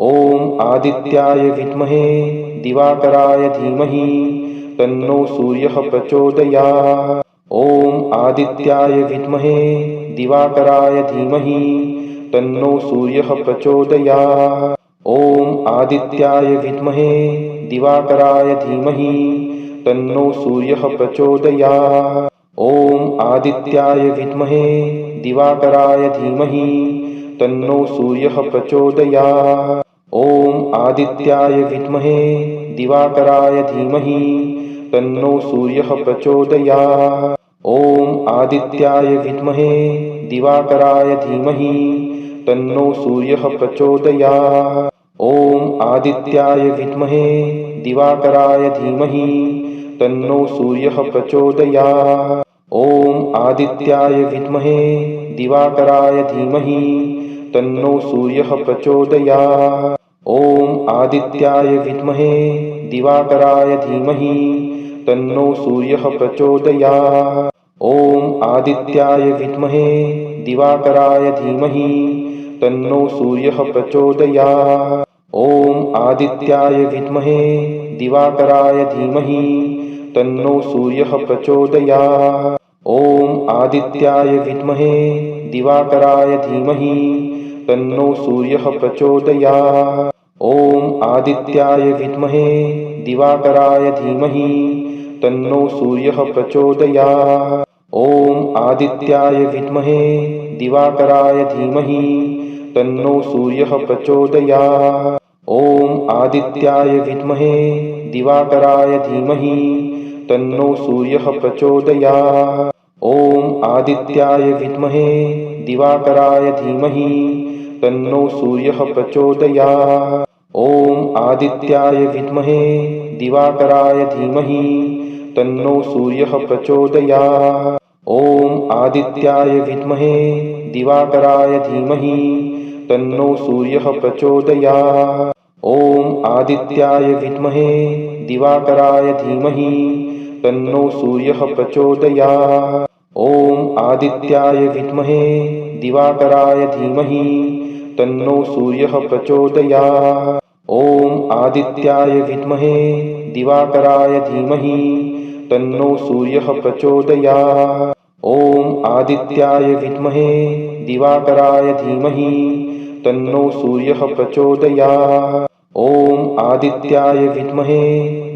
ॐ आदित्याय विद्महे दिवाकराय धीमहि तन्नो सूर्यः प्रचोदयात्। ॐ आदित्याय विद्महे दिवाकराय धीमहि तन्नो सूर्यः प्रचोदयात्। ॐ आदित्याय विद्महे दिवाकराय धीमहि तन्नो सूर्यः प्रचोदयात्। ॐ आदित्याय विद्महे दिवाकराय धीमहि तन्नो सूर्यः प्रचोदयात्। ॐ आदित्याय विद्महे दिवाकराय धीमहि तन्नो सूर्यः प्रचोदयात्। ॐ आदित्याय विद्महे दिवाकराय धीमहि तन्नो सूर्यः प्रचोदयात्। ॐ आदित्याय विद्महे दिवाकराय धीमहि तन्नो सूर्यः प्रचोदयात्। ॐ आदित्याय विद्महे दिवाकराय धीमहि तन्नो सूर्यः प्रचोदयात्। ॐ आदित्याय विद्महे दिवाकराय धीमहि तन्नो सूर्यः प्रचोदयात्। ॐ आदित्याय विद्महे दिवाकराय धीमहि तन्नो सूर्यः प्रचोदयात्। ॐ आदित्याय विद्महे दिवाकराय धीमहि तन्नो सूर्यः प्रचोदयात्। ॐ आदित्याय विद्महे दिवाकराय धीमहि तन्नो सूर्यः प्रचोदयात्। ॐ आदित्याय विद्महे दिवाकराय धीमहि तन्नो सूर्यः प्रचोदयात्। ॐ आदित्याय विद्महे दिवाकराय धीमहि तन्नो सूर्यः प्रचोदयात्। ॐ आदित्याय विद्महे दिवाकराय धीमहि तन्नो सूर्यः प्रचोदयात्। ॐ आदित्याय विद्महे दिवाकराय धीमहि तन्नो सूर्यः प्रचोदयात्। ॐ आदित्याय विद्महे दिवाकराय धीमहि तन्नो सूर्यः प्रचोदयात्। ॐ आदित्याय विद्महे दिवाकराय धीमहि तन्नो सूर्यः प्रचोदयात्। ॐ आदित्याय विद्महे दिवाकराय धीमहि तन्नो सूर्यः प्रचोदयात्। ॐ आदित्याय विद्महे दिवाकराय धीमहि तन्नो सूर्यः प्रचोदयात्। ॐ आदित्याय विद्महे दिवाकराय धीमहि तन्नो सूर्यः प्रचोदयात्। ॐ आदित्याय विद्महे दिवाकराय धीमहि तन्नो सूर्यः प्रचोदयात्। ॐ आदित्याय विद्महे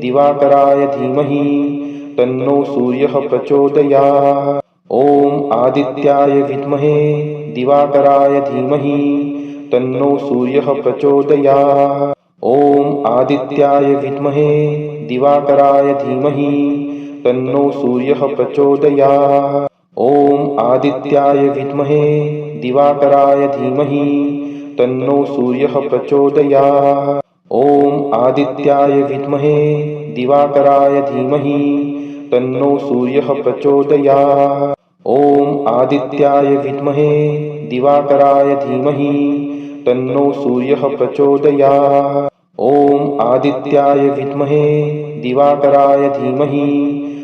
दिवाकराय धीमहि तन्नो सूर्यः प्रचोदयात्। ॐ आदित्याय विद्महे दिवाकराय धीमहि तन्नो सूर्यः प्रचोदयात्। ॐ आदित्याय विद्महे दिवाकराय धीमहि तन्नो सूर्यः प्रचोदयात्। ॐ आदित्याय विद्महे दिवाकराय धीमहि तन्नो सूर्यः प्रचोदयात्। ॐ आदित्याय विद्महे दिवाकराय धीमहि तन्नो सूर्यः प्रचोदयात्। ॐ आदित्याय विद्महे दिवाकराय धीमहि तन्नो सूर्यः प्रचोदयात्। ॐ आदित्याय विद्महे दिवाकराय धीमहि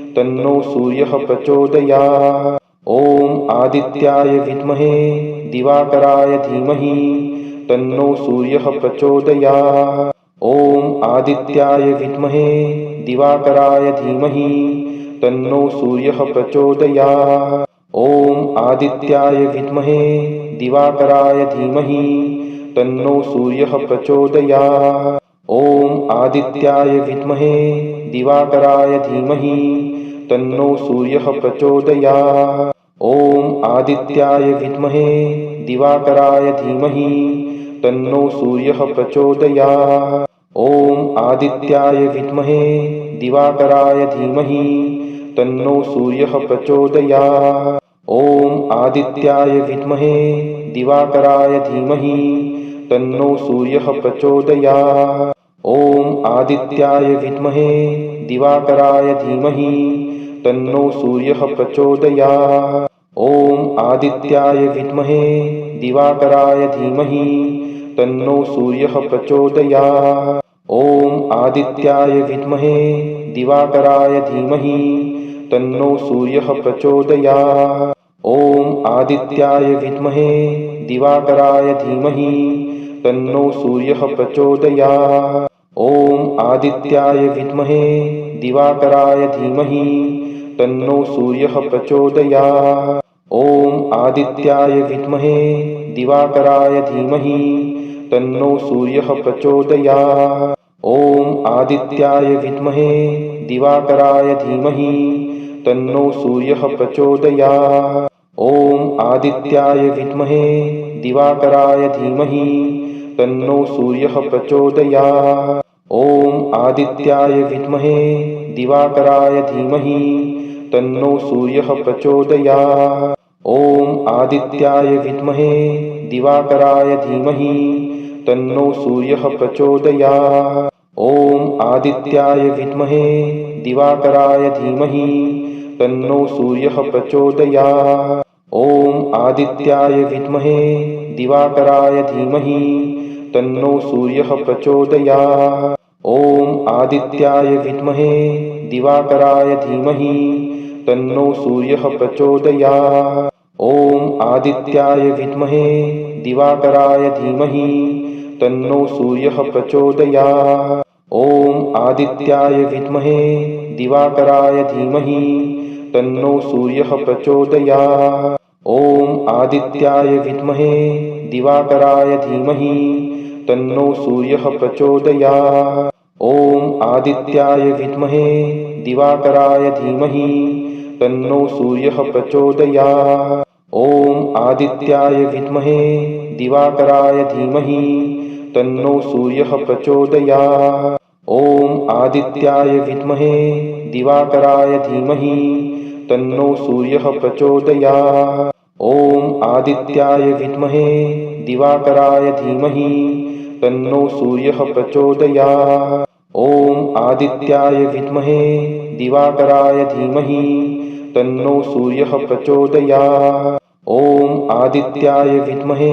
तन्नो सूर्यः प्रचोदयात्। ॐ आदित्याय विद्महे दिवाकराय धीमहि तन्नो सूर्यः प्रचोदयात्। ॐ आदित्याय विद्महे दिवाकराय धीमहि तन्नो सूर्यः प्रचोदयात्। ॐ आदित्याय विद्महे दिवाकराय धीमहि तन्नो सूर्यः प्रचोदयात्। ॐ आदित्याय विद्महे दिवाकराय धीमहि तन्नो सूर्यः प्रचोदयात्। ॐ आदित्याय विद्महे दिवाकराय धीमहि तन्नो सूर्यः प्रचोदयात्। ॐ आदित्याय विद्महे दिवाकराय धीमहि तन्नो सूर्यः प्रचोदयात्। ॐ आदित्याय विद्महे दिवाकराय धीमहि तन्नो सूर्यः प्रचोदयात्। ॐ आदित्याय विद्महे दिवाकराय धीमहि तन्नो सूर्यः प्रचोदयात्। ॐ आदित्याय विद्महे दिवाकराय धीमहि तन्नो सूर्यः प्रचोदयात्। ॐ आदित्याय विद्महे दिवाकराय धीमहि तन्नो सूर्यः प्रचोदयात्। ॐ आदित्याय विद्महे दिवाकराय धीमहि तन्नो सूर्यः प्रचोदयात्। ॐ आदित्याय विद्महे दिवाकराय धीमहि तन्नो सूर्यः प्रचोदयात्। ॐ आदित्याय विद्महे दिवाकराय धीमहि तन्नो सूर्यः प्रचोदयात्। ॐ आदित्याय विद्महे दिवाकराय धीमहि तन्नो सूर्यः प्रचोदयात्। ॐ आदित्याय विद्महे दिवाकराय धीमहि तन्नो सूर्यः प्रचोदयात्। ॐ आदित्याय विद्महे दिवाकराय धीमहि तन्नो सूर्यः प्रचोदयात्। ॐ आदित्याय विद्महे दिवाकराय धीमहि तन्नो सूर्यः प्रचोदयात्। ॐ आदित्याय विद्महे दिवाकराय धीमहि तन्नो सूर्यः प्रचोदयात्। ॐ आदित्याय विद्महे दिवाकराय धीमहि तन्नो सूर्यः प्रचोदयात्। ॐ आदित्याय विद्महे दिवाकराय धीमहि तन्नो सूर्यः प्रचोदयात्। ॐ आदित्याय विद्महे दिवाकराय धीमहि तन्नो सूर्यः प्रचोदयात्। ॐ आदित्याय विद्महे दिवाकराय धीमहि तन्नो सूर्यः प्रचोदयात्। ॐ आदित्याय विद्महे दिवाकराय धीमहि तन्नो सूर्यः प्रचोदयात्। ॐ आदित्याय विद्महे दिवाकराय धीमहि तन्नो सूर्यः प्रचोदयात्। ॐ आदित्याय विद्महे दिवाकराय धीमहि तन्नो सूर्यः प्रचोदयात्। ॐ आदित्याय विद्महे दिवाकराय धीमहि तन्नो सूर्यः प्रचोदयात्। ॐ आदित्याय विद्महे दिवाकराय धीमहि तन्नो सूर्यः प्रचोदयात्। ॐ आदित्याय विद्महे दिवाकराय धीमहि तन्नो सूर्यः प्रचोदयात्। ॐ आदित्याय विद्महे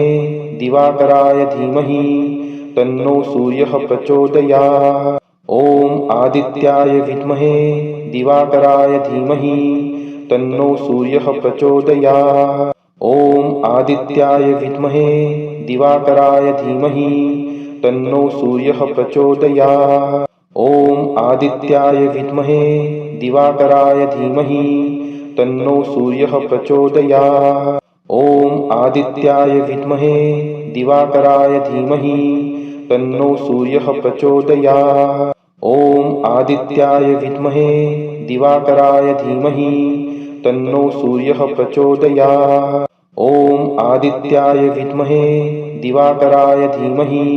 दिवाकराय धीमहि तन्नो सूर्यः प्रचोदयात्। ॐ आदित्याय विद्महे दिवाकराय धीमहि तन्नो सूर्यः प्रचोदयात्। ॐ आदित्याय विद्महे दिवाकराय धीमहि तन्नो सूर्यः प्रचोदयात्। ॐ आदित्याय विद्महे दिवाकराय धीमहि तन्नो सूर्यः प्रचोदयात्। ॐ आदित्याय विद्महे दिवाकराय धीमहि तन्नो सूर्यः प्रचोदयात्। ॐ आदित्याय विद्महे दिवाकराय धीमहि तन्नो सूर्यः प्रचोदयात्। ॐ आदित्याय विद्महे दिवाकराय धीमहि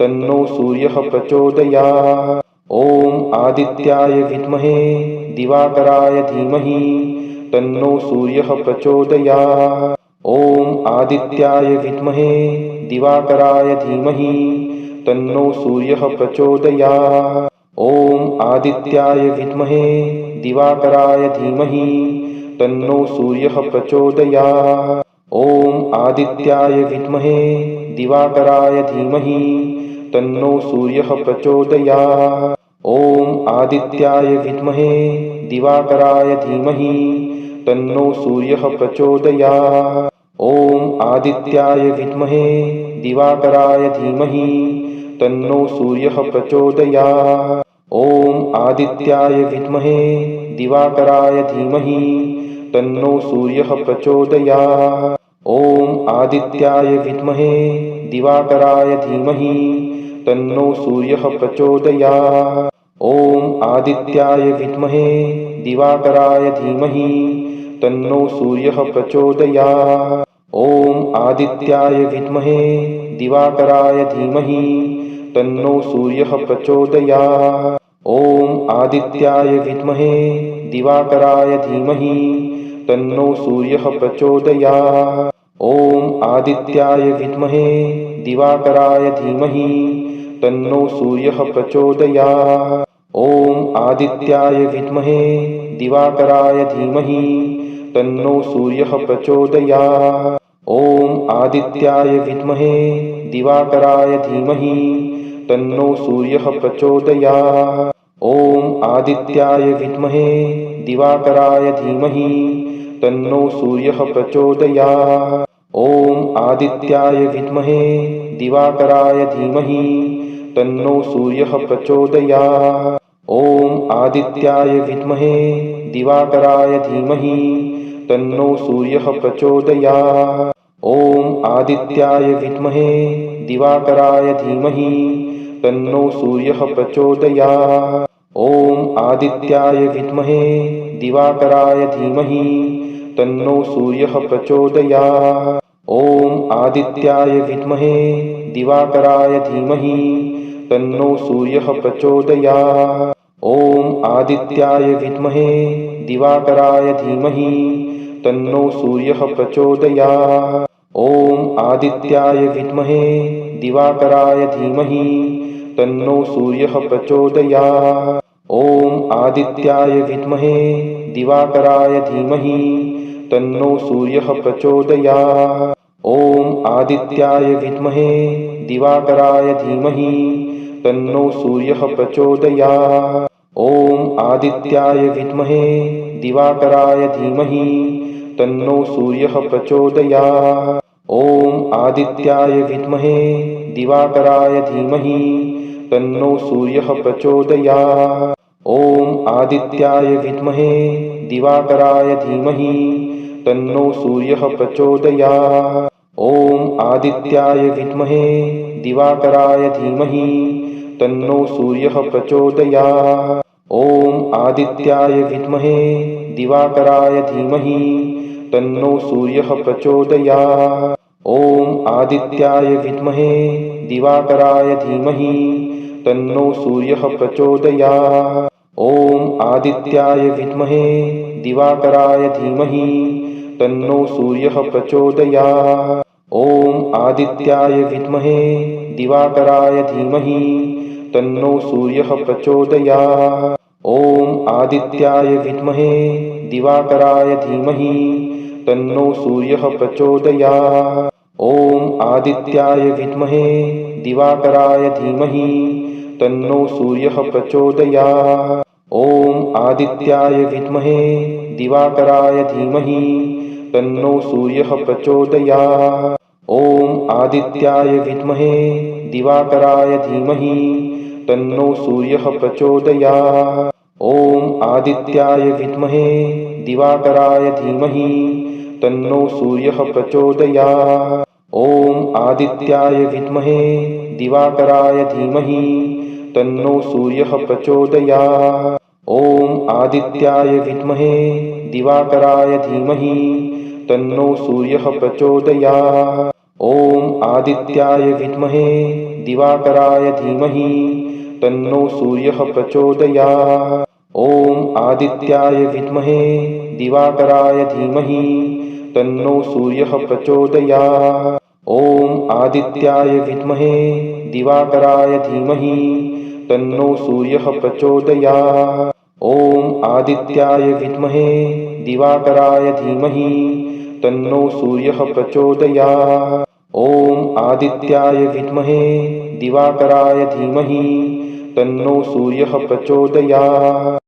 तन्नो सूर्यः प्रचोदयात्। ॐ आदित्याय विद्महे दिवाकराय धीमहि तन्नो सूर्यः प्रचोदयात्। ॐ आदित्याय विद्महे दिवाकराय धीमहि तन्नो सूर्यः प्रचोदयात्। ॐ आदित्याय विद्महे दिवाकराय धीमहि तन्नो सूर्यः प्रचोदयात्। ॐ आदित्याय विद्महे दिवाकराय धीमहि तन्नो सूर्यः प्रचोदयात्। ॐ आदित्याय विद्महे दिवाकराय धीमहि तन्नो सूर्यः प्रचोदयात्। ॐ आदित्याय विद्महे दिवाकराय धीमहि तन्नो सूर्यः प्रचोदयात्। ॐ आदित्याय विद्महे दिवाकराय धीमहि तन्नो सूर्यः प्रचोदयात्। ॐ आदित्याय विद्महे दिवाकराय धीमहि तन्नो सूर्यः प्रचोदयात्। ॐ आदित्याय विद्महे दिवाकराय धीमहि तन्नो सूर्यः प्रचोदयात्। ॐ आदित्याय विद्महे दिवाकराय धीमहि तन्नो सूर्यः प्रचोदयात्। ॐ आदित्याय विद्महे दिवाकराय धीमहि तन्नो सूर्यः प्रचोदयात्। ॐ आदित्याय विद्महे दिवाकराय धीमहि तन्नो सूर्यः प्रचोदयात्। ॐ आदित्याय विद्महे दिवाकराय धीमहि तन्नो सूर्यः प्रचोदयात्। ॐ आदित्याय विद्महे दिवाकराय धीमहि तन्नो सूर्यः प्रचोदयात्। ॐ आदित्याय विद्महे दिवाकराय धीमहि तन्नो सूर्यः प्रचोदयात्। ॐ आदित्याय विद्महे दिवाकराय धीमहि तन्नो सूर्यः प्रचोदयात्। ॐ आदित्याय विद्महे दिवाकराय धीमहि तन्नो सूर्यः प्रचोदयात्। ॐ आदित्याय विद्महे दिवाकराय धीमहि तन्नो सूर्यः प्रचोदयात्। ॐ आदित्याय विद्महे दिवाकराय धीमहि तन्नो सूर्यः प्रचोदयात्। ॐ आदित्याय विद्महे दिवाकराय धीमहि तन्नो सूर्यः प्रचोदयात्। ॐ आदित्याय विद्महे दिवाकराय धीमहि तन्नो सूर्यः प्रचोदयात्। ॐ आदित्याय विद्महे दिवाकराय धीमहि तन्नो सूर्यः प्रचोदयात्। ॐ आदित्याय विद्महे दिवाकराय धीमहि तन्नो सूर्यः प्रचोदयात्। ॐ आदित्याय विद्महे दिवाकराय धीमहि तन्नो सूर्यः प्रचोदयात्। ॐ आदित्याय विद्महे दिवाकराय धीमहि तन्नो सूर्यः प्रचोदयात्। ॐ आदित्याय विद्महे दिवाकराय धीमहि तन्नो सूर्यः प्रचोदयात्। ॐ आदित्याय विद्महे दिवाकराय धीमहि तन्नो सूर्यः प्रचोदयात्। ॐ आदित्याय विद्महे दिवाकराय धीमहि तन्नो सूर्यः प्रचोदयात्। ॐ आदित्याय विद्महे दिवाकराय धीमहि तन्नो सूर्यः प्रचोदयात्। ॐ आदित्याय विद्महे दिवाकराय धीमहि तन्नो सूर्यः प्रचोदयात्। ॐ आदित्याय विद्महे दिवाकराय धीमहि तन्नो सूर्यः प्रचोदयात्। ॐ आदित्याय विद्महे दिवाकराय धीमहि तन्नो सूर्यः प्रचोदयात्। ॐ आदित्याय विद्महे दिवाकराय धीमहि तन्नो सूर्यः प्रचोदयात्। ॐ आदित्याय विद्महे दिवाकराय धीमहि तन्नो सूर्यः प्रचोदयात्। ॐ आदित्याय विद्महे दिवाकराय धीमहि तन्नो सूर्यः प्रचोदयात्। ॐ आदित्याय विद्महे दिवाकराय धीमहि तन्नो सूर्यः प्रचोदयात्। ॐ आदित्याय विद्महे दिवाकराय धीमहि तन्नो सूर्यः प्रचोदयात्। ॐ आदित्याय विद्महे दिवाकराय धीमहि तन्नो सूर्यः प्रचोदयात्। ॐ आदित्याय विद्महे दिवाकराय धीमहि तन्नो सूर्यः प्रचोदयात्। ॐ आदित्याय विद्महे दिवाकराय धीमहि तन्नो सूर्यः प्रचोदयात्। ॐ आदित्याय विद्महे दिवाकराय धीमहि तन्नो सूर्यः प्रचोदयात्। ॐ आदित्याय विद्महे दिवाकराय धीमहि तन्नो सूर्यः प्रचोदयात्। ॐ आदित्याय विद्महे दिवाकराय धीमहि तन्नो सूर्यः प्रचोदयात्। ॐ आदित्याय विद्महे दिवाकराय धीमहि तन्नो सूर्यः प्रचोदयात्।